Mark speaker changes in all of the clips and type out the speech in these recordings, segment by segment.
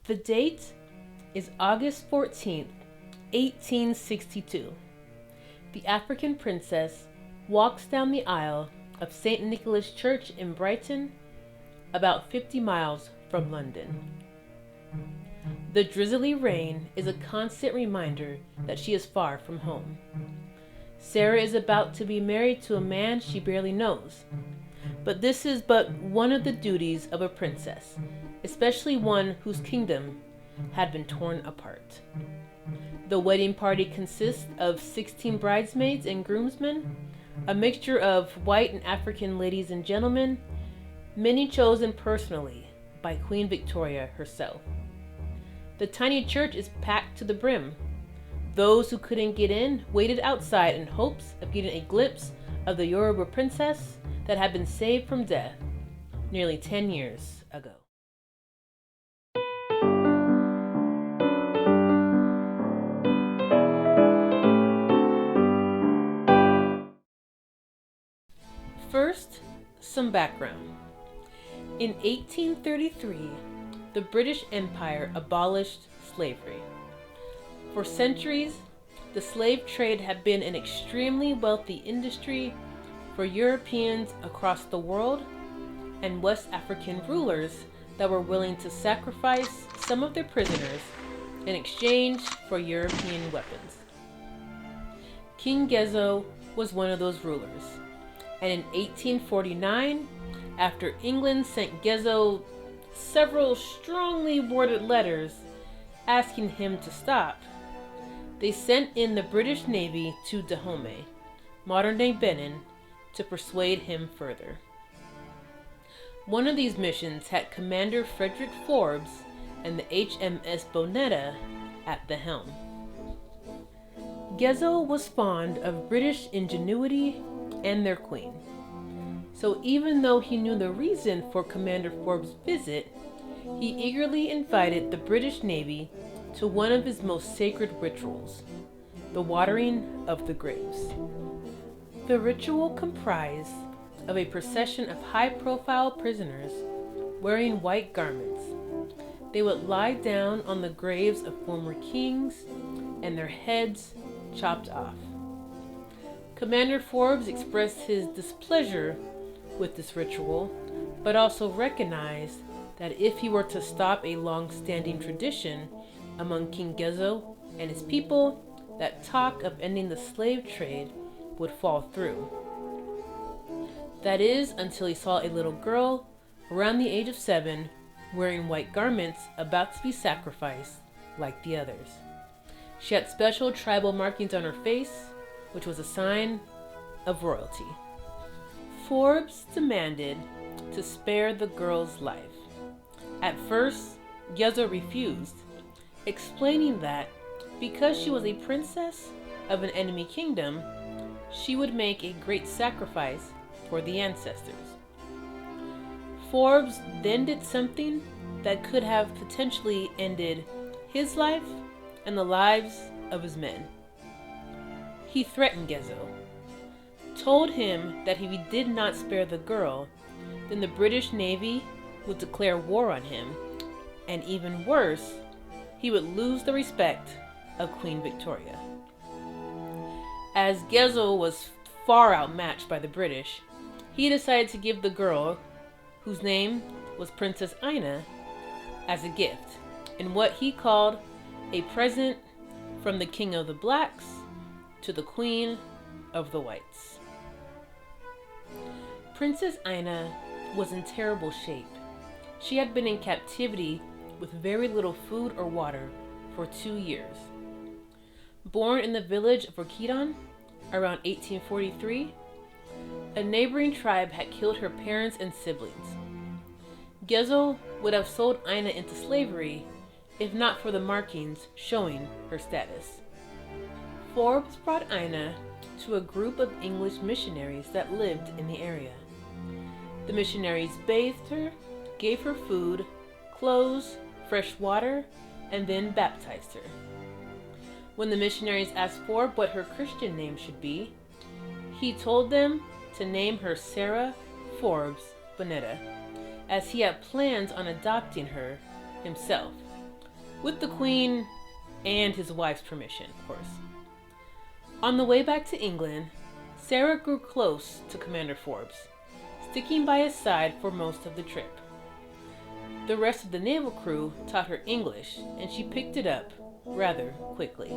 Speaker 1: The date is August 14th, 1862. The African princess walks down the aisle of St. Nicholas Church in Brighton, about 50 miles from London. The drizzly rain is a constant reminder that she is far from home. Sarah is about to be married to a man she barely knows. But this is but one of the duties of a princess, especially one whose kingdom had been torn apart. The wedding party consists of 16 bridesmaids and groomsmen, a mixture of white and African ladies and gentlemen, many chosen personally by Queen Victoria herself. The tiny church is packed to the brim. Those who couldn't get in waited outside in hopes of getting a glimpse of the Yoruba princess that had been saved from death nearly 10 years ago. First, some background. In 1833, the British Empire abolished slavery. For centuries, the slave trade had been an extremely wealthy industry for Europeans across the world and West African rulers that were willing to sacrifice some of their prisoners in exchange for European weapons. King Gezo was one of those rulers, and in 1849, after England sent Gezo several strongly worded letters asking him to stop, they sent in the British Navy to Dahomey, modern-day Benin, to persuade him further. One of these missions had Commander Frederick Forbes and the HMS Bonetta at the helm. Gezo was fond of British ingenuity and their queen. So even though he knew the reason for Commander Forbes' visit, he eagerly invited the British Navy to one of his most sacred rituals, the watering of the graves. The ritual comprised of a procession of high-profile prisoners wearing white garments. They would lie down on the graves of former kings and their heads chopped off. Commander Forbes expressed his displeasure with this ritual, but also recognized that if he were to stop a long-standing tradition among King Gezo and his people, that talk of ending the slave trade would fall through. That is, until he saw a little girl around the age of 7 wearing white garments about to be sacrificed like the others. She had special tribal markings on her face, which was a sign of royalty. Forbes demanded to spare the girl's life. At first, Gezo refused, explaining that because she was a princess of an enemy kingdom, she would make a great sacrifice for the ancestors. Forbes then did something that could have potentially ended his life and the lives of his men. He threatened Gezo, told him that if he did not spare the girl, then the British Navy would declare war on him, and even worse, he would lose the respect of Queen Victoria. As Gezo was far outmatched by the British, he decided to give the girl, whose name was Princess Aina, as a gift, in what he called a present from the King of the Blacks to the Queen of the Whites. Princess Aina was in terrible shape. She had been in captivity with very little food or water for 2 years. Born in the village of Victorian around 1843, a neighboring tribe had killed her parents and siblings. Gezo would have sold Aina into slavery if not for the markings showing her status. Forbes brought Aina to a group of English missionaries that lived in the area. The missionaries bathed her, gave her food, clothes, fresh water, and then baptized her. When the missionaries asked Forbes what her Christian name should be, he told them to name her Sarah Forbes Bonetta, as he had plans on adopting her himself, with the Queen and his wife's permission, of course. On the way back to England, Sarah grew close to Commander Forbes, sticking by his side for most of the trip. The rest of the naval crew taught her English, and she picked it up rather quickly.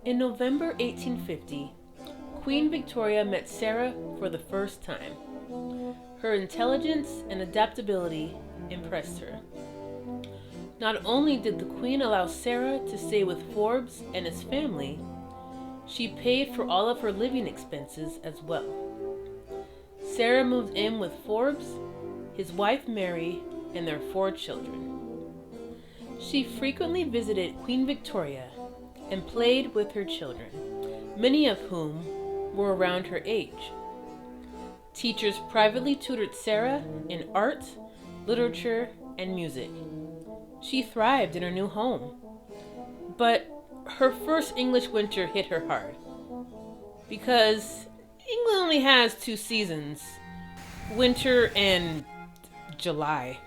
Speaker 1: In November 1850, Queen Victoria met Sarah for the first time. Her intelligence and adaptability impressed her. Not only did the Queen allow Sarah to stay with Forbes and his family, she paid for all of her living expenses as well. Sarah moved in with Forbes, his wife Mary, and their 4 children. She frequently visited Queen Victoria and played with her children, many of whom were around her age. Teachers privately tutored Sarah in art, literature, and music. She thrived in her new home. But her first English winter hit her hard, because England only has 2 seasons, winter and July.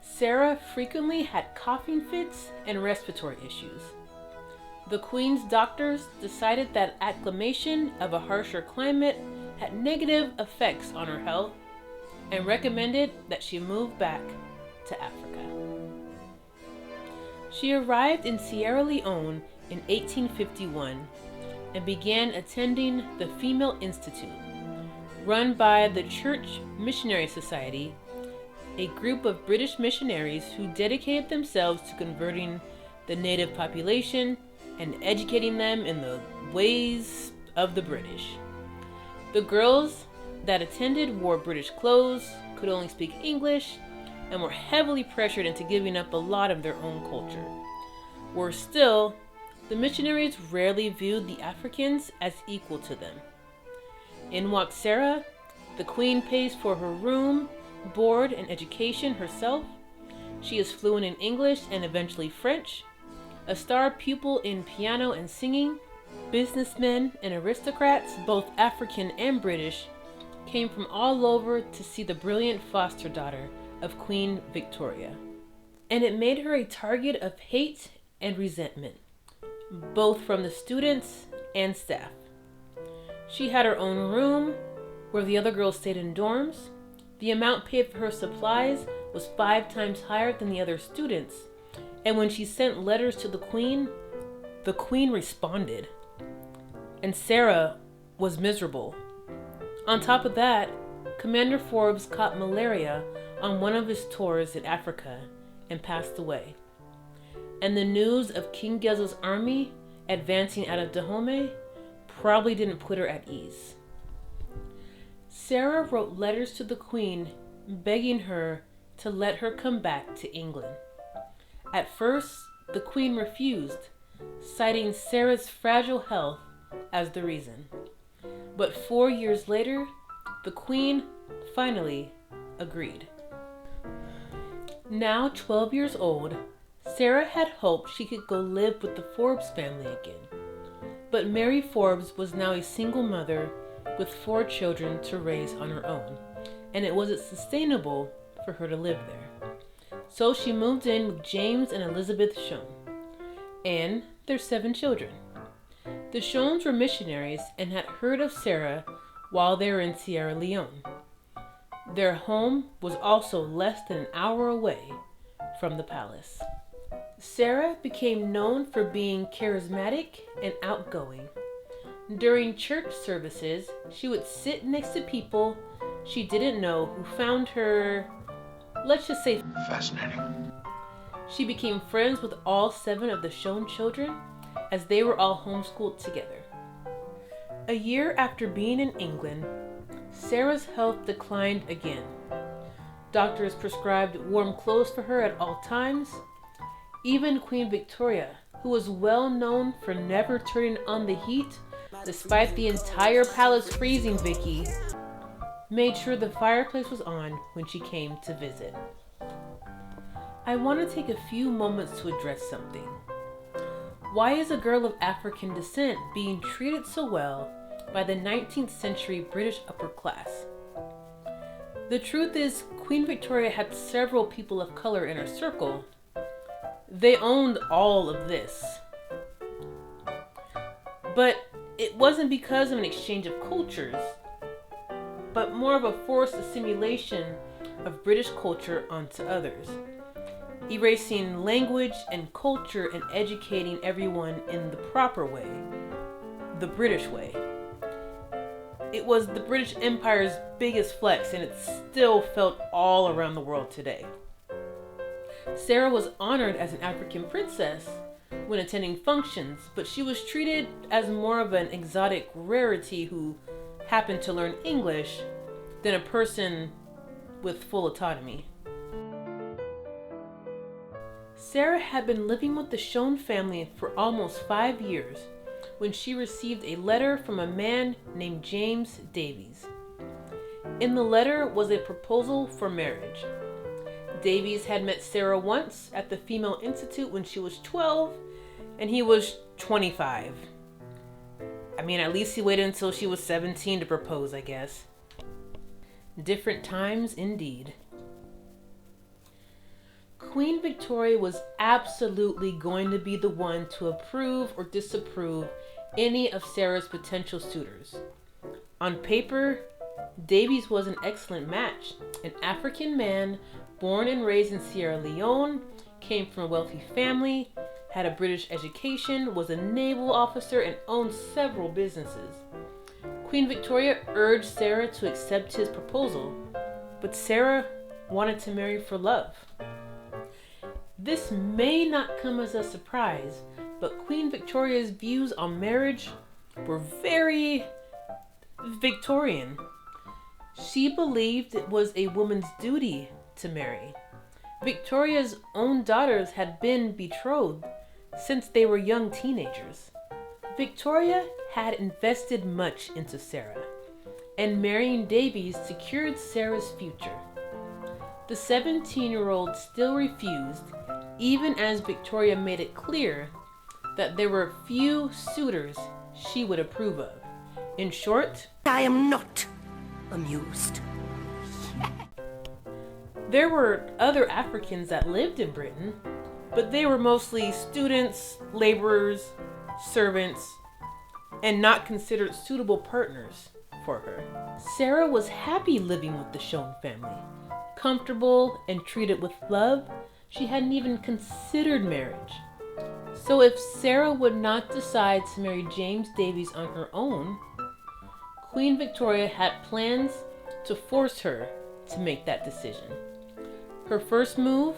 Speaker 1: Sarah frequently had coughing fits and respiratory issues. The Queen's doctors decided that acclimation of a harsher climate had negative effects on her health and recommended that she move back to Africa. She arrived in Sierra Leone in 1851 and began attending the Female Institute, run by the Church Missionary Society, a group of British missionaries who dedicated themselves to converting the native population and educating them in the ways of the British. The girls that attended wore British clothes, could only speak English, and were heavily pressured into giving up a lot of their own culture. Worse still, the missionaries rarely viewed the Africans as equal to them. In walked Sarah. The Queen pays for her room, board, and education herself. She is fluent in English and eventually French, a star pupil in piano and singing. Businessmen and aristocrats, both African and British, came from all over to see the brilliant foster daughter of Queen Victoria. And it made her a target of hate and resentment, both from the students and staff. She had her own room, where the other girls stayed in dorms. The amount paid for her supplies was 5 times higher than the other students, and when she sent letters to the Queen responded. And Sarah was miserable. On top of that, Commander Forbes caught malaria on one of his tours in Africa and passed away. And the news of King Geza's army advancing out of Dahomey probably didn't put her at ease. Sarah wrote letters to the Queen begging her to let her come back to England. At first, the Queen refused, citing Sarah's fragile health as the reason. But 4 years later, the Queen finally agreed. Now 12 years old, Sarah had hoped she could go live with the Forbes family again. But Mary Forbes was now a single mother with 4 children to raise on her own, and it wasn't sustainable for her to live there. So she moved in with James and Elizabeth Shone, and their 7 children. The Shones were missionaries and had heard of Sarah while they were in Sierra Leone. Their home was also less than an hour away from the palace. Sarah became known for being charismatic and outgoing. During church services, she would sit next to people she didn't know who found her, let's just say,
Speaker 2: fascinating.
Speaker 1: She became friends with all 7 of the Shone children as they were all homeschooled together. A year after being in England, Sarah's health declined again. Doctors prescribed warm clothes for her at all times. Even Queen Victoria, who was well known for never turning on the heat, despite the entire palace freezing, Vicky, made sure the fireplace was on when she came to visit. I want to take a few moments to address something. Why is a girl of African descent being treated so well by the 19th century British upper class? The truth is, Queen Victoria had several people of color in her circle, They owned all of this. But it wasn't because of an exchange of cultures, but more of a forced assimilation of British culture onto others, erasing language and culture and educating everyone in the proper way, the British way. It was the British Empire's biggest flex, and it's still felt all around the world today. Sarah was honored as an African princess when attending functions, but she was treated as more of an exotic rarity who happened to learn English than a person with full autonomy. Sarah had been living with the Shone family for almost 5 years when she received a letter from a man named James Davies. In the letter was a proposal for marriage. Davies had met Sarah once at the Female Institute when she was 12 and he was 25. I mean, at least he waited until she was 17 to propose, I guess. Different times indeed. Queen Victoria was absolutely going to be the one to approve or disapprove any of Sarah's potential suitors. On paper, Davies was an excellent match. An African man born and raised in Sierra Leone, came from a wealthy family, had a British education, was a naval officer, and owned several businesses. Queen Victoria urged Sarah to accept his proposal, but Sarah wanted to marry for love. This may not come as a surprise, but Queen Victoria's views on marriage were very Victorian. She believed it was a woman's duty to marry. Victoria's own daughters had been betrothed since they were young teenagers. Victoria had invested much into Sarah, and marrying Davies secured Sarah's future. The 17-year-old still refused, even as Victoria made it clear that there were few suitors she would approve of. In short,
Speaker 2: I am not amused.
Speaker 1: There were other Africans that lived in Britain, but they were mostly students, laborers, servants, and not considered suitable partners for her. Sarah was happy living with the Shone family, comfortable and treated with love. She hadn't even considered marriage. So if Sarah would not decide to marry James Davies on her own, Queen Victoria had plans to force her to make that decision. Her first move,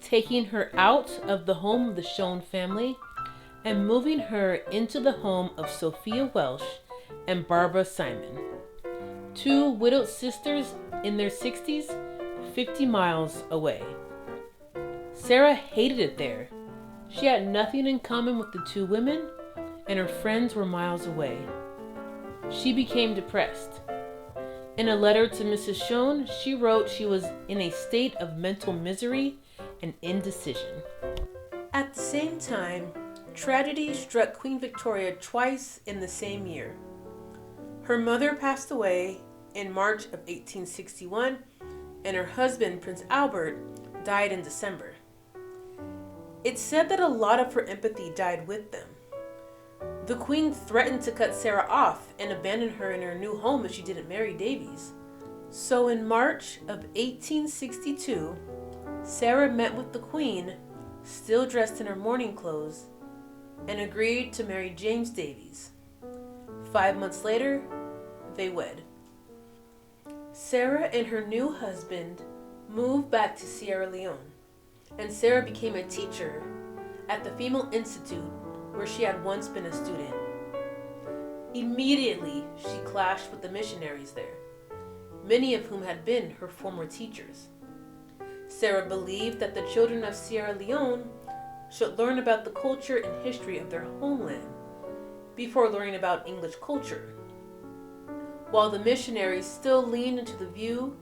Speaker 1: taking her out of the home of the Shone family and moving her into the home of Sophia Welsh and Barbara Simon, two widowed sisters in their 60s, 50 miles away. Sarah hated it there. She had nothing in common with the two women, and her friends were miles away. She became depressed. In a letter to Mrs. Shone, she wrote she was in a state of mental misery and indecision. At the same time, tragedy struck Queen Victoria twice in the same year. Her mother passed away in March of 1861, and her husband, Prince Albert, died in December. It's said that a lot of her empathy died with them. The Queen threatened to cut Sarah off and abandon her in her new home if she didn't marry Davies. So in March of 1862, Sarah met with the Queen, still dressed in her mourning clothes, and agreed to marry James Davies. 5 months later, they wed. Sarah and her new husband moved back to Sierra Leone, and Sarah became a teacher at the Female Institute where she had once been a student. Immediately, she clashed with the missionaries there, many of whom had been her former teachers. Sarah believed that the children of Sierra Leone should learn about the culture and history of their homeland before learning about English culture, while the missionaries still leaned into the view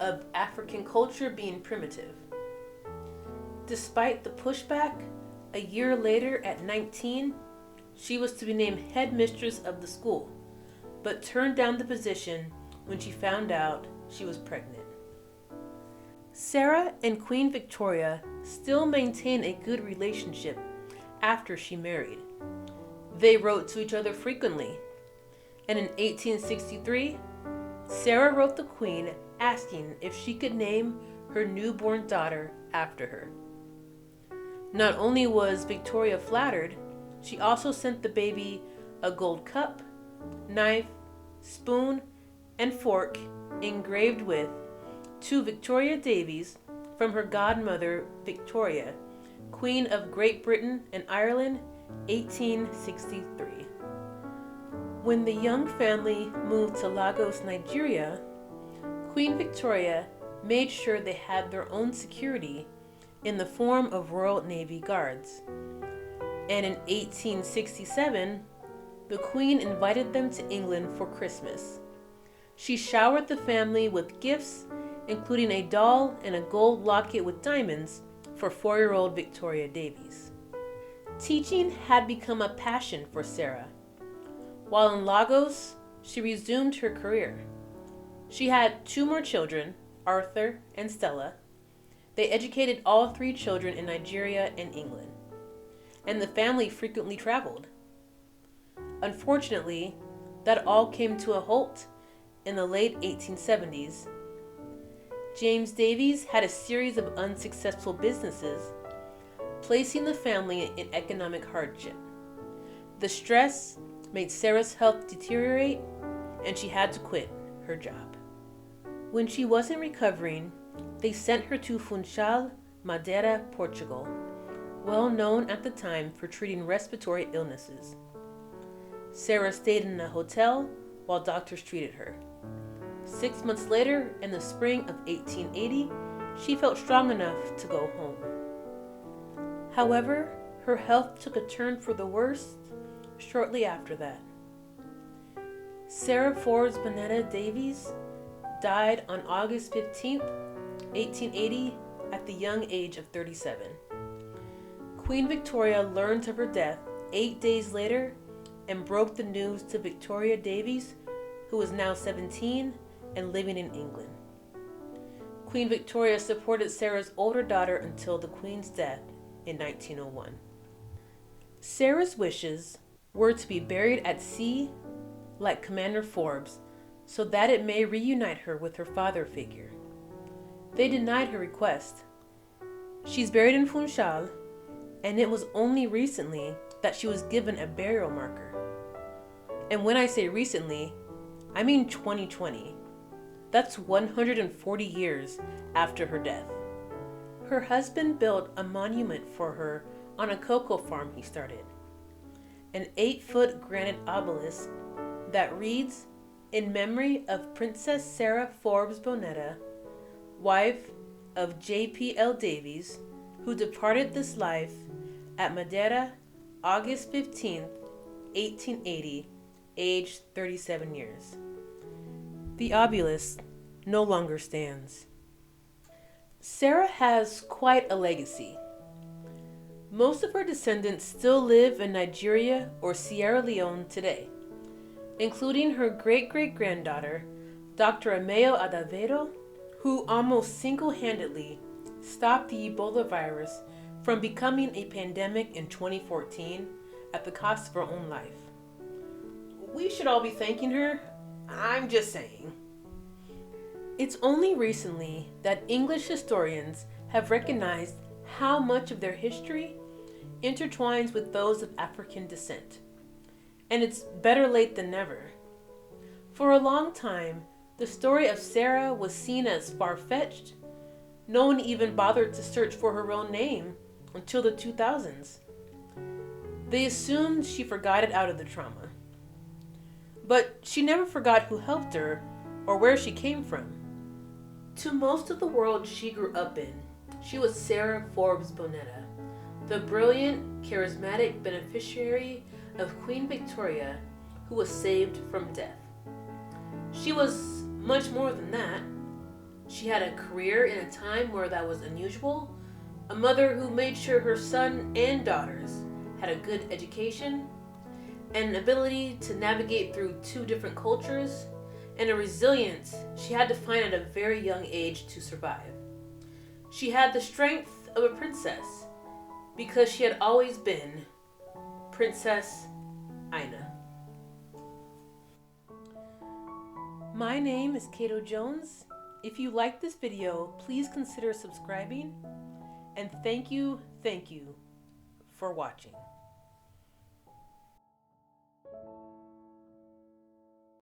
Speaker 1: of African culture being primitive. Despite the pushback, a year later, at 19, she was to be named headmistress of the school, but turned down the position when she found out she was pregnant. Sarah and Queen Victoria still maintain a good relationship after she married. They wrote to each other frequently, and in 1863, Sarah wrote the Queen asking if she could name her newborn daughter after her. Not only was Victoria flattered, she also sent the baby a gold cup, knife, spoon, and fork engraved with "To Victoria Davies from her godmother Victoria, Queen of Great Britain and Ireland, 1863. When the young family moved to Lagos, Nigeria, Queen Victoria made sure they had their own security in the form of Royal Navy Guards. And in 1867, the Queen invited them to England for Christmas. She showered the family with gifts, including a doll and a gold locket with diamonds for 4-year-old Victoria Davies. Teaching had become a passion for Sarah. While in Lagos, she resumed her career. She had 2 more children, Arthur and Stella. They educated all 3 children in Nigeria and England, and the family frequently traveled. Unfortunately, that all came to a halt in the late 1870s. James Davies had a series of unsuccessful businesses, placing the family in economic hardship. The stress made Sarah's health deteriorate, and she had to quit her job. When she wasn't recovering, they sent her to Funchal, Madeira, Portugal, well known at the time for treating respiratory illnesses. Sarah stayed in a hotel while doctors treated her. 6 months later, in the spring of 1880, she felt strong enough to go home. However, her health took a turn for the worse shortly after that. Sarah Forbes Bonetta Davies died on August 15, 1880, at the young age of 37. Queen Victoria learned of her death 8 days later and broke the news to Victoria Davies, who was now 17 and living in England. Queen Victoria supported Sarah's older daughter until the Queen's death in 1901. Sarah's wishes were to be buried at sea like Commander Forbes, so that it may reunite her with her father figure. They denied her request. She's buried in Funchal, and it was only recently that she was given a burial marker. And when I say recently, I mean 2020. That's 140 years after her death. Her husband built a monument for her on a cocoa farm he started. An 8-foot granite obelisk that reads, "In memory of Princess Sarah Forbes Bonetta, wife of J.P.L. Davies, who departed this life at Madeira, August 15th, 1880, aged 37 years. The obelisk no longer stands. Sarah has quite a legacy. Most of her descendants still live in Nigeria or Sierra Leone today, including her great-great-granddaughter, Dr. Ameo Adavedo, who almost single-handedly stopped the Ebola virus from becoming a pandemic in 2014 at the cost of her own life. We should all be thanking her. I'm just saying. It's only recently that English historians have recognized how much of their history intertwines with those of African descent. And it's better late than never. For a long time, the story of Sarah was seen as far-fetched. No one even bothered to search for her real name until the 2000s. They assumed she forgot it out of the trauma. But she never forgot who helped her or where she came from. To most of the world she grew up in, she was Sarah Forbes Bonetta, the brilliant, charismatic beneficiary of Queen Victoria who was saved from death. She was much more than that. She had a career in a time where that was unusual, a mother who made sure her son and daughters had a good education, an ability to navigate through 2 different cultures, and a resilience she had to find at a very young age to survive. She had the strength of a princess because she had always been Princess Aina. My name is Kato Jones. If you like this video, please consider subscribing, and thank you for watching.